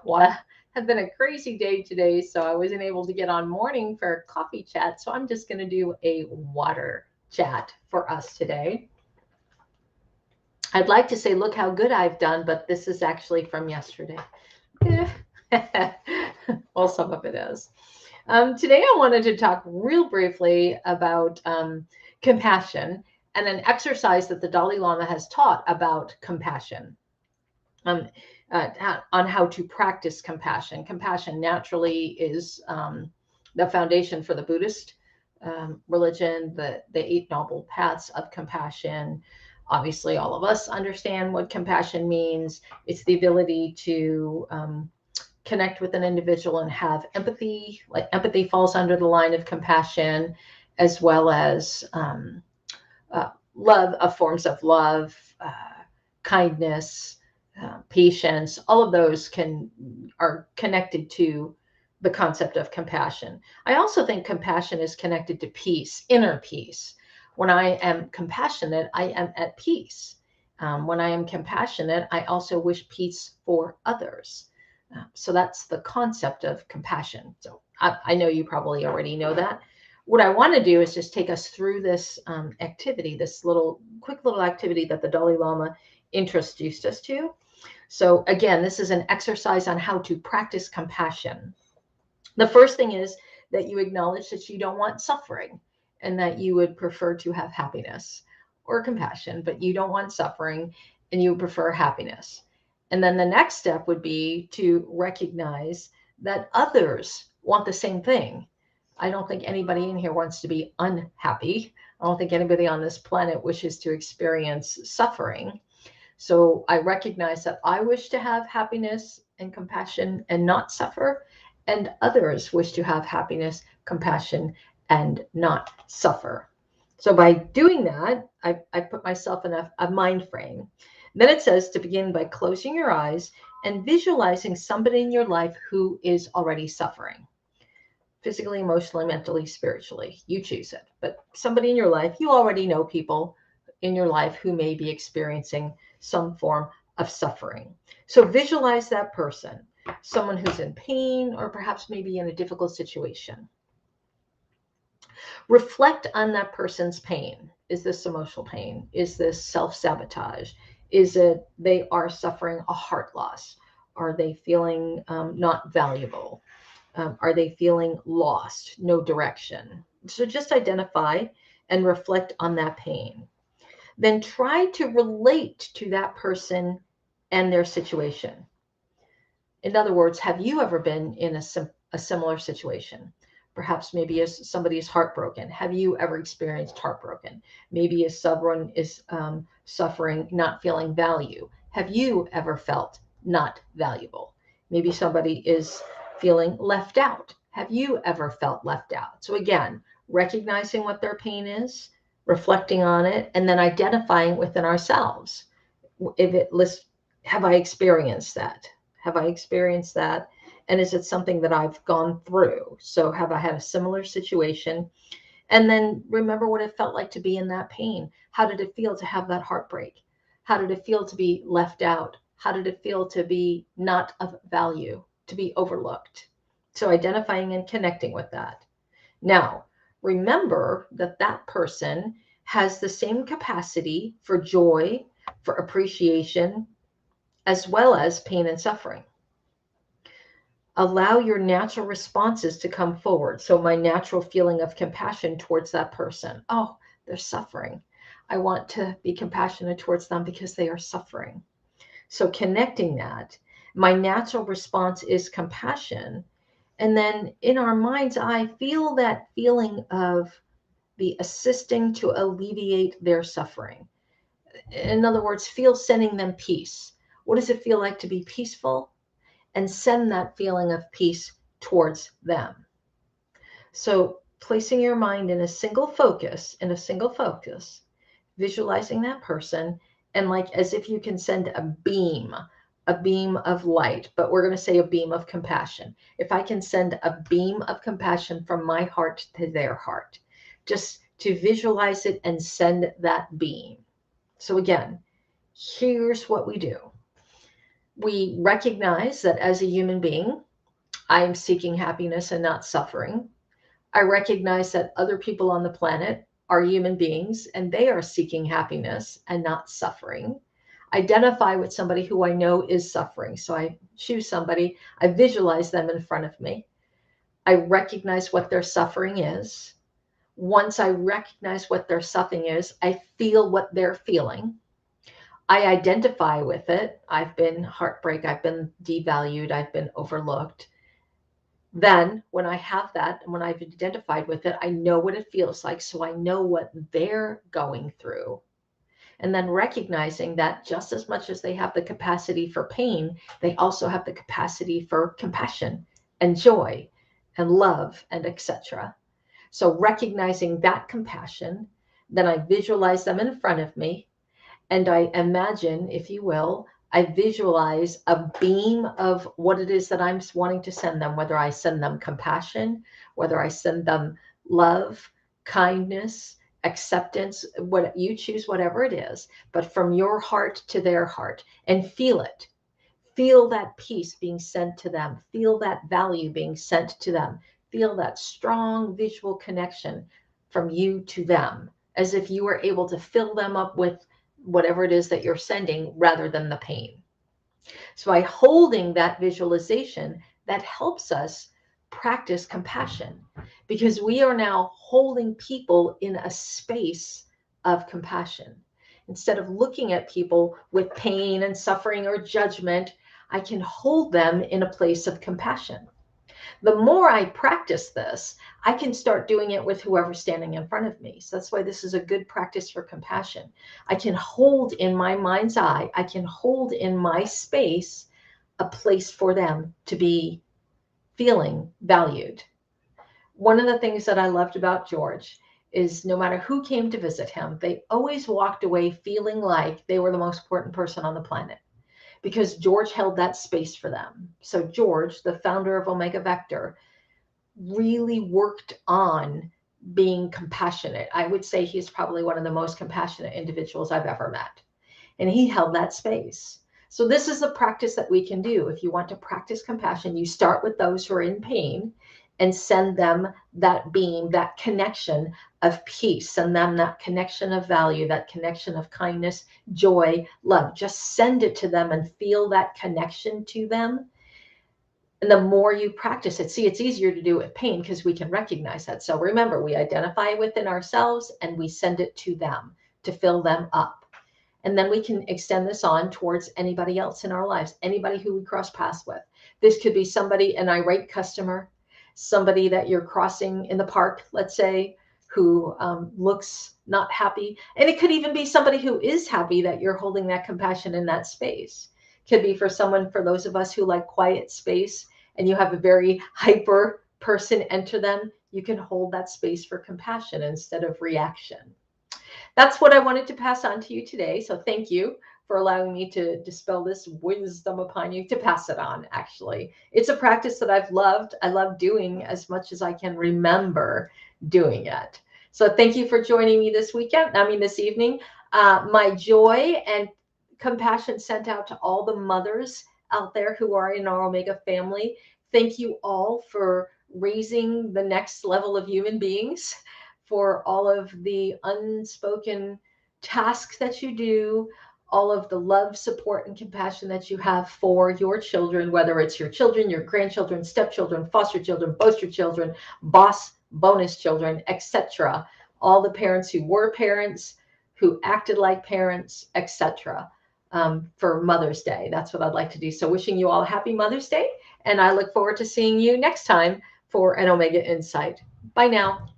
Well, have been a crazy day today, so I wasn't able to get on morning for coffee chat. So I'm just going to do a water chat for us today. I'd like to say, look how good I've done, but this is actually from yesterday. Well, some of it is. Today, I wanted to talk real briefly about compassion and an exercise that the Dalai Lama has taught about compassion. um, on how to practice compassion. Compassion naturally is the foundation for the Buddhist religion, the Eight Noble Paths of Compassion. Obviously, all of us understand what compassion means. It's the ability to connect with an individual and have empathy. Like empathy falls under the line of compassion, as well as love, forms of love, kindness, patience. All of those can are connected to the concept of compassion. I also think compassion is connected to peace, inner peace. When I am compassionate, I am at peace. When I am compassionate, I also wish peace for others. So that's the concept of compassion. So I know you probably already know that. What I want to do is just take us through this activity, this quick little activity that the Dalai Lama introduced us to. So again, this is an exercise on how to practice compassion. The first thing is that you acknowledge that you don't want suffering and that you would prefer to have happiness or compassion, but you don't want suffering and you prefer happiness. And then the next step would be to recognize that others want the same thing. I don't think anybody in here wants to be unhappy. I don't think anybody on this planet wishes to experience suffering. So I recognize that I wish to have happiness and compassion and not suffer, and others wish to have happiness, compassion, and not suffer. So by doing that, I put myself in a mind frame. Then it says to begin by closing your eyes and visualizing somebody in your life who is already suffering physically, emotionally, mentally, spiritually. You choose it. But somebody in your life, you already know people in your life who may be experiencing some form of suffering. So visualize that person, someone who's in pain or perhaps maybe in a difficult situation. Reflect on that person's pain. Is this emotional pain? Is this self sabotage? Is it they are suffering a heart loss? Are they feeling not valuable? Are they feeling lost, no direction? So just identify and reflect on that pain. Then try to relate to that person and their situation. In other words, have you ever been in a similar situation? Perhaps maybe as somebody is heartbroken. Have you ever experienced heartbroken? Maybe as someone is suffering, not feeling value. Have you ever felt not valuable? Maybe somebody is feeling left out. Have you ever felt left out? So again, recognizing what their pain is, reflecting on it, and then identifying within ourselves. If it lists, have I experienced that? Have I experienced that? And is it something that I've gone through? So have I had a similar situation? And then remember what it felt like to be in that pain. How did it feel to have that heartbreak? How did it feel to be left out? How did it feel to be not of value, to be overlooked? So identifying and connecting with that. Now, remember that that person has the same capacity for joy, for appreciation, as well as pain and suffering. Allow your natural responses to come forward. So, my natural feeling of compassion towards that person. Oh, they're suffering. I want to be compassionate towards them because they are suffering. So, connecting that, my natural response is compassion. And then in our mind's eye, feel that feeling of the assisting to alleviate their suffering. In other words, feel sending them peace. What does it feel like to be peaceful? And send that feeling of peace towards them. So placing your mind in a single focus, visualizing that person, and like as if you can send a beam of light, but we're going to say a beam of compassion. If I can send a beam of compassion from my heart to their heart, just to visualize it and send that beam. So again, here's what we do. We recognize that as a human being, I am seeking happiness and not suffering. I recognize that other people on the planet are human beings and they are seeking happiness and not suffering. Identify with somebody who I know is suffering. So I choose somebody, I visualize them in front of me. I recognize what their suffering is. Once I recognize what their suffering is, I feel what they're feeling. I identify with it. I've been heartbreak, I've been devalued, I've been overlooked. Then, when I have that and when I've identified with it, I know what it feels like. So I know what they're going through. And then recognizing that just as much as they have the capacity for pain, they also have the capacity for compassion and joy and love and etc. So recognizing that compassion, then I visualize them in front of me and I imagine, if you will, I visualize a beam of what it is that I'm wanting to send them, whether I send them compassion, whether I send them love, kindness, acceptance, what you choose, whatever it is, but from your heart to their heart, and feel it. Feel that peace being sent to them. Feel that value being sent to them. Feel that strong visual connection from you to them, as if you were able to fill them up with whatever it is that you're sending rather than the pain. So by holding that visualization, that helps us practice compassion because we are now holding people in a space of compassion. Instead of looking at people with pain and suffering or judgment, I can hold them in a place of compassion. The more I practice this, I can start doing it with whoever's standing in front of me. So that's why this is a good practice for compassion. I can hold in my mind's eye, I can hold in my space a place for them to be feeling valued. One of the things that I loved about George is no matter who came to visit him, they always walked away feeling like they were the most important person on the planet because George held that space for them. So George, the founder of Omega Vector, really worked on being compassionate. I would say he's probably one of the most compassionate individuals I've ever met. And he held that space. So this is a practice that we can do. If you want to practice compassion, you start with those who are in pain and send them that beam, that connection of peace, send them that connection of value, that connection of kindness, joy, love. Just send it to them and feel that connection to them. And the more you practice it, see, it's easier to do it with pain because we can recognize that. So remember, we identify within ourselves and we send it to them to fill them up. And then we can extend this on towards anybody else in our lives, anybody who we cross paths with. This could be somebody, an irate customer, somebody that you're crossing in the park, let's say, who looks not happy. And it could even be somebody who is happy that you're holding that compassion in that space. Could be for someone, for those of us who like quiet space, and you have a very hyper person enter them, you can hold that space for compassion instead of reaction. That's what I wanted to pass on to you today. So thank you for allowing me to dispel this wisdom upon you, to pass it on, actually. It's a practice that I've loved. I love doing as much as I can remember doing it. So thank you for joining me this evening. My joy and compassion sent out to all the mothers out there who are in our Omega family. Thank you all for raising the next level of human beings, for all of the unspoken tasks that you do, all of the love, support, and compassion that you have for your children, whether it's your children, your grandchildren, stepchildren, foster children, boss, bonus children, etc. All the parents who were parents, who acted like parents, etc. For Mother's Day. That's what I'd like to do. So wishing you all a happy Mother's Day, and I look forward to seeing you next time for an Omega Insight. Bye now.